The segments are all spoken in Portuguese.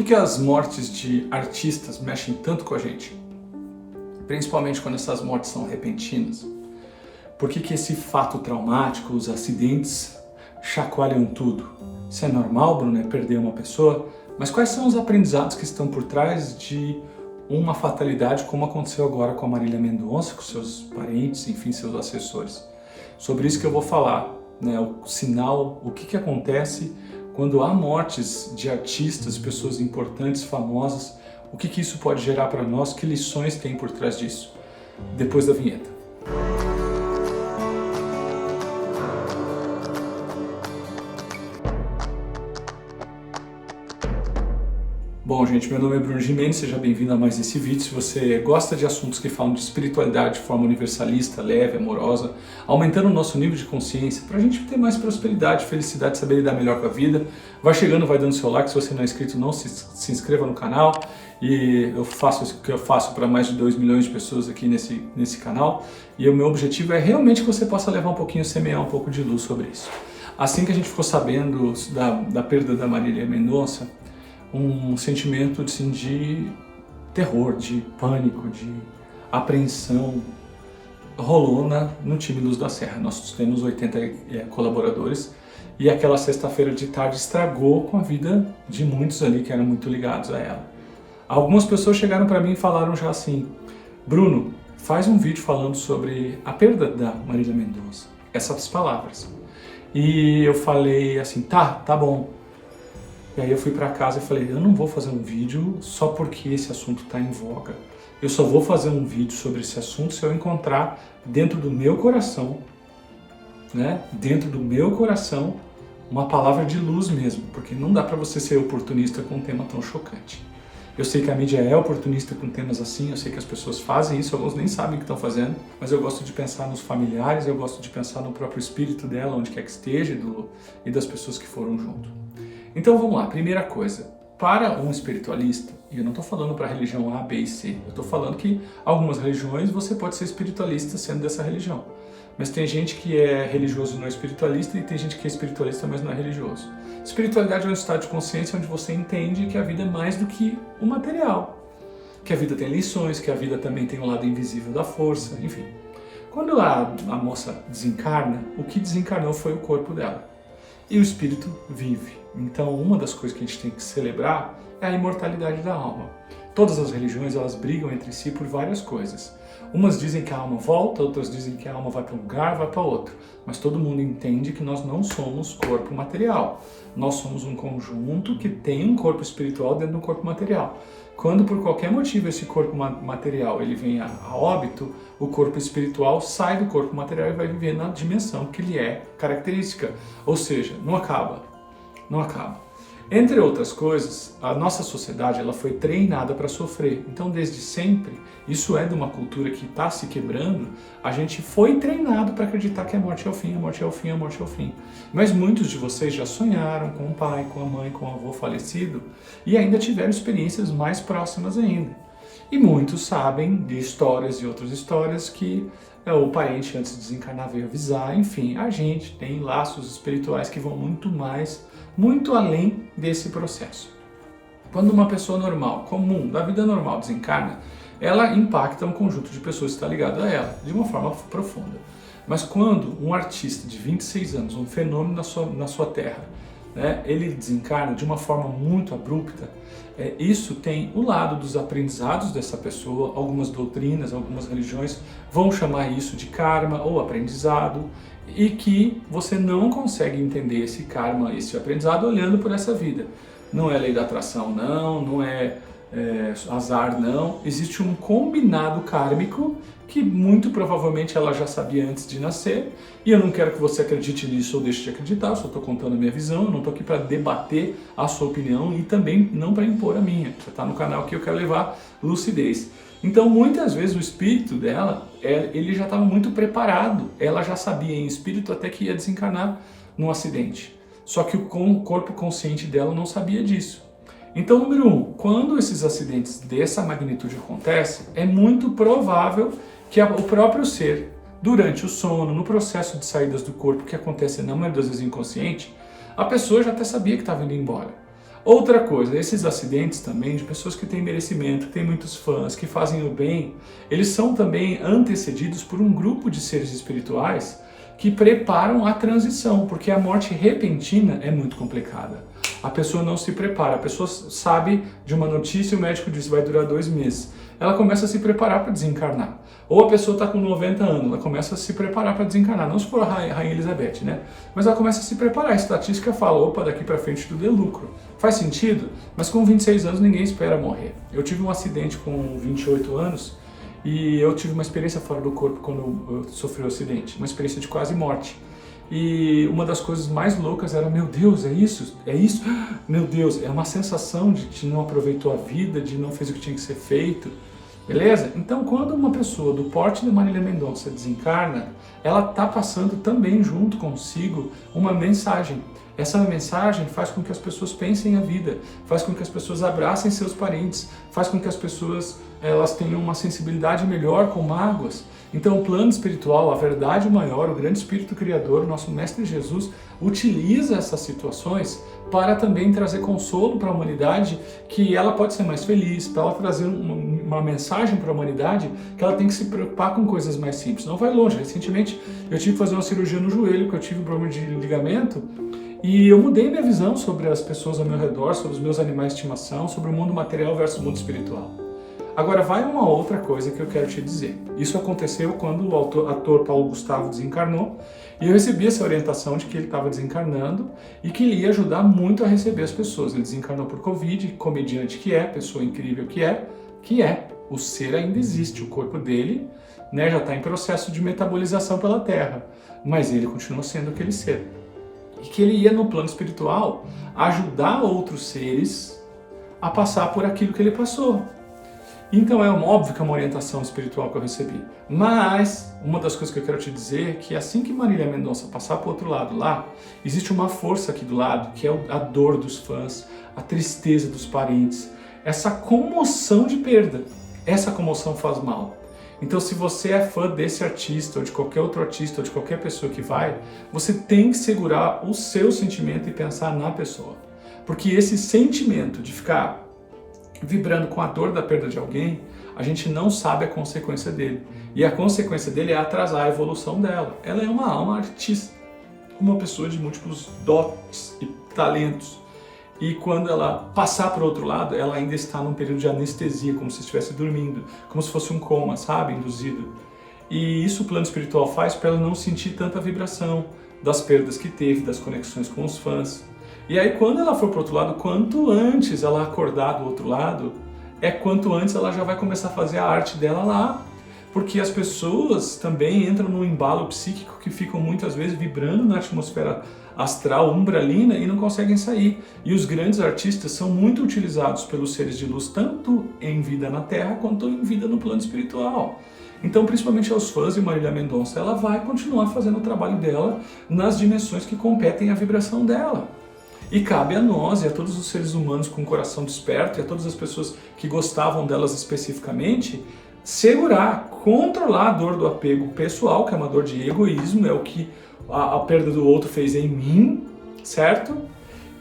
que as mortes de artistas mexem tanto com a gente? Principalmente quando essas mortes são repentinas. Por que esse fato traumático, os acidentes, chacoalham tudo? Isso é normal, Bruno, é perder uma pessoa? Mas quais são os aprendizados que estão por trás de uma fatalidade como aconteceu agora com a Marília Mendonça, com seus parentes, enfim, seus assessores? Sobre isso que eu vou falar, né? O sinal, o que acontece quando há mortes de artistas, pessoas importantes, famosas, o que isso pode gerar para nós, que lições tem por trás disso? Depois da vinheta. Bom, gente, meu nome é Bruno Gimenes, seja bem-vindo a mais esse vídeo. Se você gosta de assuntos que falam de espiritualidade de forma universalista, leve, amorosa, aumentando o nosso nível de consciência, para a gente ter mais prosperidade, felicidade, saber lidar melhor com a vida, vai chegando, vai dando seu like. Se você não é inscrito, não se inscreva no canal. E eu faço o que eu faço para mais de 2 milhões de pessoas aqui nesse canal. E o meu objetivo é realmente que você possa levar um pouquinho, semear um pouco de luz sobre isso. Assim que a gente ficou sabendo da perda da Marília Mendonça, um sentimento assim, de terror, de pânico, de apreensão rolou no time Luz da Serra. Nós temos 80 colaboradores e aquela sexta-feira de tarde estragou com a vida de muitos ali que eram muito ligados a ela. Algumas pessoas chegaram para mim e falaram já assim: Bruno, faz um vídeo falando sobre a perda da Marília Mendonça. Essas palavras. E eu falei assim, tá bom. E aí eu fui para casa e falei, eu não vou fazer um vídeo só porque esse assunto está em voga. Eu só vou fazer um vídeo sobre esse assunto se eu encontrar dentro do meu coração, né? Dentro do meu coração, uma palavra de luz mesmo, porque não dá para você ser oportunista com um tema tão chocante. Eu sei que a mídia é oportunista com temas assim, eu sei que as pessoas fazem isso, alguns nem sabem o que estão fazendo, mas eu gosto de pensar nos familiares, eu gosto de pensar no próprio espírito dela, onde quer que esteja, e das pessoas que foram junto. Então vamos lá, primeira coisa, para um espiritualista, e eu não estou falando para a religião A, B e C, eu estou falando que algumas religiões você pode ser espiritualista sendo dessa religião, mas tem gente que é religioso e não é espiritualista, e tem gente que é espiritualista mas não é religioso. Espiritualidade é um estado de consciência onde você entende que a vida é mais do que o material, que a vida tem lições, que a vida também tem um lado invisível da força, enfim. Quando a moça desencarna, o que desencarnou foi o corpo dela. E o espírito vive. Então, uma das coisas que a gente tem que celebrar é a imortalidade da alma. Todas as religiões, elas brigam entre si por várias coisas. Umas dizem que a alma volta, outras dizem que a alma vai para um lugar, vai para outro. Mas todo mundo entende que nós não somos corpo material. Nós somos um conjunto que tem um corpo espiritual dentro do corpo material. Quando por qualquer motivo esse corpo material ele vem a óbito, o corpo espiritual sai do corpo material e vai viver na dimensão que lhe é característica. Ou seja, não acaba. Não acaba. Entre outras coisas, a nossa sociedade ela foi treinada para sofrer. Então, desde sempre, isso é de uma cultura que está se quebrando, a gente foi treinado para acreditar que a morte é o fim, a morte é o fim, a morte é o fim. Mas muitos de vocês já sonharam com o pai, com a mãe, com o avô falecido e ainda tiveram experiências mais próximas ainda. E muitos sabem de histórias e outras histórias que o parente antes de desencarnar veio avisar. Enfim, a gente tem laços espirituais que vão muito além desse processo. Quando uma pessoa normal, comum, da vida normal desencarna, ela impacta um conjunto de pessoas que está ligado a ela, de uma forma profunda. Mas quando um artista de 26 anos, um fenômeno na sua terra, né, ele desencarna de uma forma muito abrupta, isso tem o lado dos aprendizados dessa pessoa. Algumas doutrinas, algumas religiões vão chamar isso de karma ou aprendizado, e que você não consegue entender esse karma, esse aprendizado olhando por essa vida. Não é lei da atração, não é azar, não. Existe um combinado kármico que muito provavelmente ela já sabia antes de nascer, e eu não quero que você acredite nisso ou deixe de acreditar, eu só estou contando a minha visão, eu não estou aqui para debater a sua opinião e também não para impor a minha. Você está no canal que eu quero levar lucidez. Então, muitas vezes o espírito dela, ele já estava muito preparado, ela já sabia em espírito até que ia desencarnar num acidente. Só que o corpo consciente dela não sabia disso. Então, número 1, quando esses acidentes dessa magnitude acontecem, é muito provável que o próprio ser, durante o sono, no processo de saídas do corpo, que acontece na maioria das vezes inconsciente, a pessoa já até sabia que estava indo embora. Outra coisa, esses acidentes também de pessoas que têm merecimento, que têm muitos fãs, que fazem o bem, eles são também antecedidos por um grupo de seres espirituais que preparam a transição, porque a morte repentina é muito complicada. A pessoa não se prepara, a pessoa sabe de uma notícia e o médico diz que vai durar 2 meses. Ela começa a se preparar para desencarnar. Ou a pessoa está com 90 anos, ela começa a se preparar para desencarnar. Não se for a Rainha Elizabeth, né? Mas ela começa a se preparar. A estatística fala, opa, daqui para frente tudo é lucro. Faz sentido? Mas com 26 anos ninguém espera morrer. Eu tive um acidente com 28 anos e eu tive uma experiência fora do corpo quando eu sofri o acidente. Uma experiência de quase morte. E uma das coisas mais loucas era, meu Deus, é isso? É isso? Meu Deus, é uma sensação de que não aproveitou a vida, de não fez o que tinha que ser feito. Beleza? Então, quando uma pessoa do porte de Marília Mendonça desencarna, ela está passando também junto consigo uma mensagem. Essa mensagem faz com que as pessoas pensem a vida, faz com que as pessoas abracem seus parentes, faz com que as pessoas elas tenham uma sensibilidade melhor com mágoas. Então o plano espiritual, a verdade maior, o grande Espírito Criador, o nosso Mestre Jesus, utiliza essas situações para também trazer consolo para a humanidade, que ela pode ser mais feliz, para ela trazer uma mensagem para a humanidade, que ela tem que se preocupar com coisas mais simples. Não vai longe. Recentemente eu tive que fazer uma cirurgia no joelho, porque eu tive um problema de ligamento, e eu mudei minha visão sobre as pessoas ao meu redor, sobre os meus animais de estimação, sobre o mundo material versus o mundo espiritual. Agora vai uma outra coisa que eu quero te dizer. Isso aconteceu quando o ator Paulo Gustavo desencarnou e eu recebi essa orientação de que ele estava desencarnando e que ele ia ajudar muito a receber as pessoas. Ele desencarnou por Covid, comediante que é, pessoa incrível que é. O ser ainda existe, o corpo dele, né, já está em processo de metabolização pela Terra, mas ele continua sendo aquele ser. E que ele ia no plano espiritual ajudar outros seres a passar por aquilo que ele passou. Então é óbvio que é uma orientação espiritual que eu recebi. Mas uma das coisas que eu quero te dizer é que assim que Marília Mendonça passar para o outro lado lá, existe uma força aqui do lado, que é a dor dos fãs, a tristeza dos parentes, essa comoção de perda. Essa comoção faz mal. Então se você é fã desse artista, ou de qualquer outro artista, ou de qualquer pessoa que vai, você tem que segurar o seu sentimento e pensar na pessoa. Porque esse sentimento de ficar vibrando com a dor da perda de alguém, a gente não sabe a consequência dele. E a consequência dele é atrasar a evolução dela. Ela é uma alma artista, uma pessoa de múltiplos dotes e talentos. E quando ela passar para o outro lado, ela ainda está num período de anestesia, como se estivesse dormindo, como se fosse um coma, sabe? Induzido. E isso o plano espiritual faz para ela não sentir tanta vibração das perdas que teve, das conexões com os fãs. E aí quando ela for para o outro lado, quanto antes ela acordar do outro lado, quanto antes ela já vai começar a fazer a arte dela lá. Porque as pessoas também entram num embalo psíquico que ficam muitas vezes vibrando na atmosfera astral, umbralina, e não conseguem sair. E os grandes artistas são muito utilizados pelos seres de luz, tanto em vida na Terra, quanto em vida no plano espiritual. Então, principalmente aos fãs de Marília Mendonça, ela vai continuar fazendo o trabalho dela nas dimensões que competem à vibração dela. E cabe a nós e a todos os seres humanos com o coração desperto e a todas as pessoas que gostavam delas especificamente, segurar, controlar a dor do apego pessoal, que é uma dor de egoísmo, é o que a perda do outro fez em mim, certo?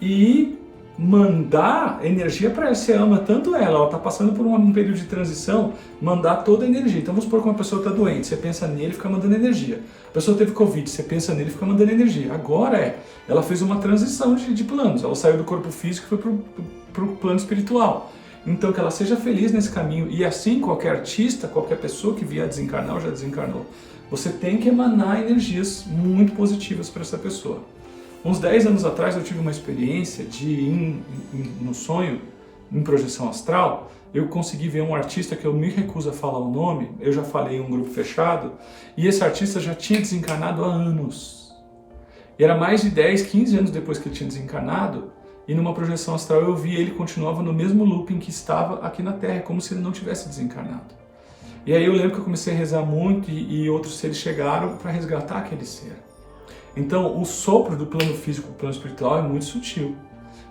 E mandar energia para ela. Você ama tanto ela está passando por um período de transição, mandar toda a energia. Então vamos supor que uma pessoa está doente, você pensa nele e fica mandando energia. A pessoa teve Covid, você pensa nele e fica mandando energia. Agora ela fez uma transição de planos, ela saiu do corpo físico e foi para o plano espiritual. Então que ela seja feliz nesse caminho, e assim qualquer artista, qualquer pessoa que vier desencarnar ou já desencarnou, você tem que emanar energias muito positivas para essa pessoa. Uns 10 anos atrás eu tive uma experiência de ir no sonho, em projeção astral, eu consegui ver um artista que eu me recuso a falar o nome, eu já falei em um grupo fechado, e esse artista já tinha desencarnado há anos. E era mais de 10, 15 anos depois que ele tinha desencarnado, e numa projeção astral eu vi ele continuava no mesmo looping que estava aqui na Terra, como se ele não tivesse desencarnado. E aí eu lembro que eu comecei a rezar muito e outros seres chegaram para resgatar aquele ser. Então, o sopro do plano físico para o plano espiritual é muito sutil.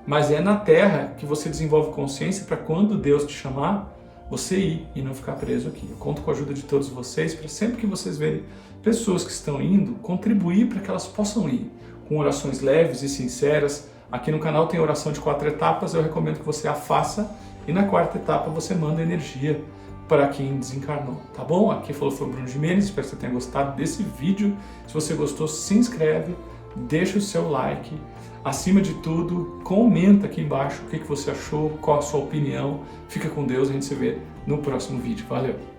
Mas é na Terra que você desenvolve consciência para quando Deus te chamar, você ir e não ficar preso aqui. Eu conto com a ajuda de todos vocês para sempre que vocês verem pessoas que estão indo, contribuir para que elas possam ir. Com orações leves e sinceras, Aqui no canal tem oração de 4 etapas, eu recomendo que você a faça e na 4ª etapa você manda energia para quem desencarnou, tá bom? Aqui foi o Bruno Gimenes, espero que você tenha gostado desse vídeo. Se você gostou, se inscreve, deixa o seu like. Acima de tudo, comenta aqui embaixo o que você achou, qual a sua opinião. Fica com Deus, a gente se vê no próximo vídeo. Valeu!